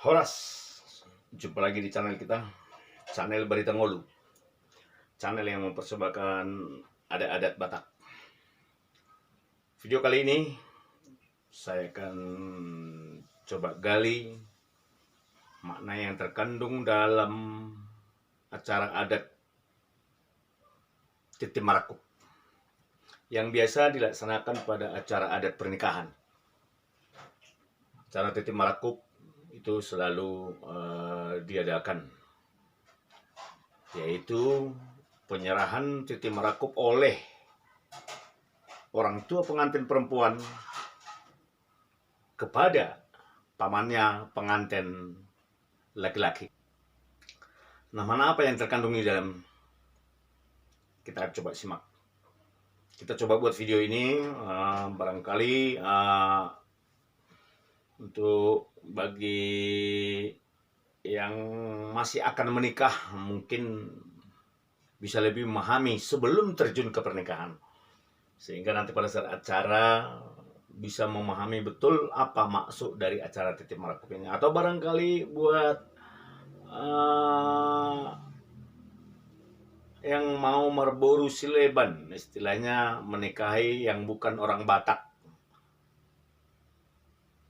Horas, jumpa lagi di channel kita, channel Berita Ngolu, channel yang mempersembahkan adat-adat Batak. Video kali ini saya akan coba gali makna yang terkandung dalam acara adat Titi Marakup yang biasa dilaksanakan pada acara adat pernikahan. Acara Titi Marakup itu selalu diadakan, yaitu penyerahan Titi Marakup oleh orang tua pengantin perempuan kepada pamannya pengantin laki-laki. Nah, mana apa yang terkandung di dalam? Kita coba simak. Kita coba buat video ini, barangkali untuk bagi yang masih akan menikah mungkin bisa lebih memahami sebelum terjun ke pernikahan, sehingga nanti pada saat acara bisa memahami betul apa maksud dari acara Titi Marakup ini. Atau barangkali buat yang mau merburu sileban, istilahnya menikahi yang bukan orang Batak.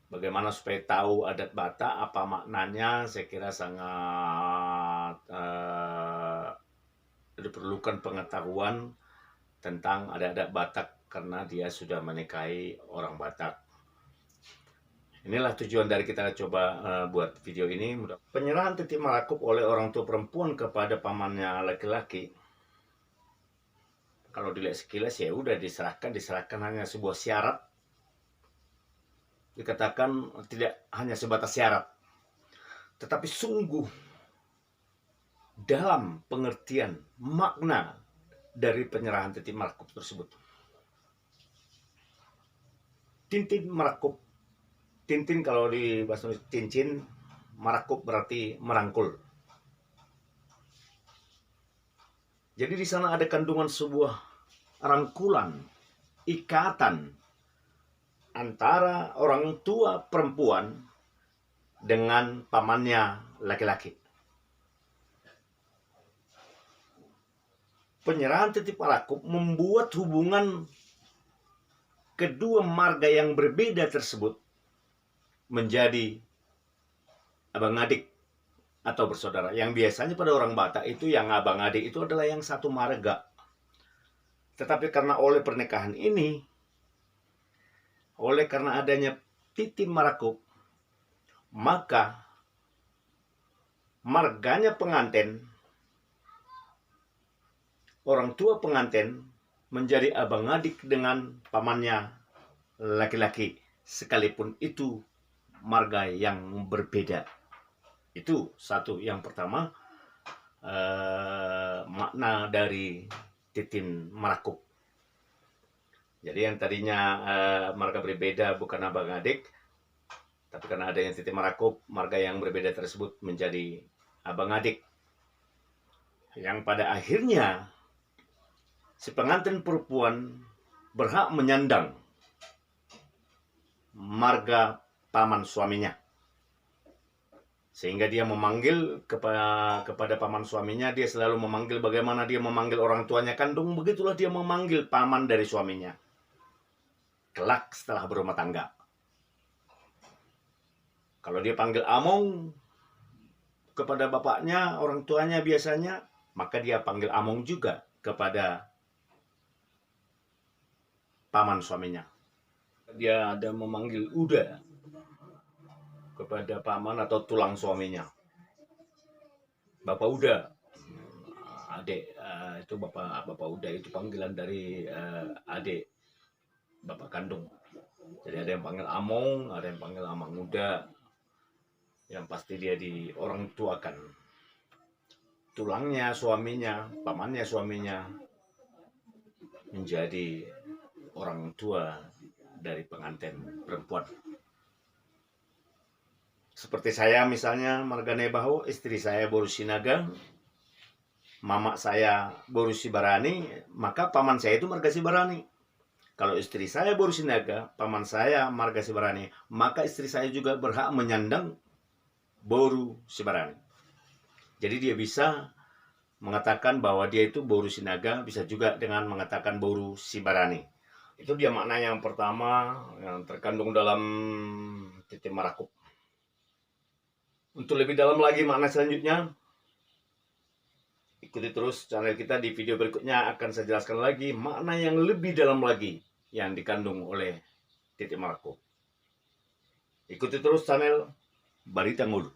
Bagaimana supaya tahu adat Batak, apa maknanya, saya kira sangat diperlukan pengetahuan tentang adat-adat Batak karena dia sudah menikahi orang Batak. Inilah tujuan dari kita coba buat video ini. Penyerahan Titi Marakup oleh orang tua perempuan kepada pamannya laki-laki, kalau dilihat sekilas ya udah diserahkan hanya sebuah syarat. Dikatakan tidak hanya sebatas syarat, tetapi sungguh dalam pengertian makna dari penyerahan Titi Marakup tersebut. Tintin Marakup, tintin kalau di bahasa Indonesia cincin, Marakup berarti merangkul. Jadi di sana ada kandungan sebuah rangkulan, ikatan antara orang tua perempuan dengan pamannya laki-laki. Penyerahan Titi Marakup membuat hubungan kedua marga yang berbeda tersebut menjadi abang adik atau bersaudara. Yang biasanya pada orang Batak itu yang abang adik itu adalah yang satu marga. Tetapi karena oleh pernikahan ini, oleh karena adanya Titi Marakup, maka marganya pengantin, orang tua pengantin menjadi abang adik dengan pamannya laki-laki, sekalipun itu marga yang berbeda. Itu satu, yang pertama, makna dari Titin Marakup. Jadi yang tadinya marga berbeda bukan abang adik, tapi karena adanya Titi Marakup, marga yang berbeda tersebut menjadi abang adik. Yang pada akhirnya si pengantin perempuan berhak menyandang marga paman suaminya. Sehingga dia memanggil kepada paman suaminya, dia selalu memanggil bagaimana dia memanggil orang tuanya kandung, begitulah dia memanggil paman dari suaminya kelak setelah berumah tangga. Kalau dia panggil among kepada bapaknya, orang tuanya biasanya, maka dia panggil among juga kepada paman suaminya. Dia ada memanggil uda kepada paman atau tulang suaminya. Bapak uda, adik, itu bapak uda itu panggilan dari adik bapak kandung. Jadi ada yang panggil among, ada yang panggil amang muda. Yang pasti dia di orang tuakan. Tulangnya suaminya, pamannya suaminya menjadi orang tua dari pengantin perempuan. Seperti saya misalnya, margane Baho, istri saya Boru Sinaga, mama saya Boru Sibarani, maka paman saya itu marga Sibarani. Kalau istri saya Boru Sinaga, paman saya marga Sibarani, maka istri saya juga berhak menyandang Boru Sibarani. Jadi dia bisa mengatakan bahwa dia itu Boru Sinaga, bisa juga dengan mengatakan Boru Sibarani. Itu dia makna yang pertama yang terkandung dalam Titi Marakup. Untuk lebih dalam lagi makna selanjutnya, ikuti terus channel kita. Di video berikutnya akan saya jelaskan lagi makna yang lebih dalam lagi yang dikandung oleh Titi Marakup. Ikuti terus channel Barita Ngulu.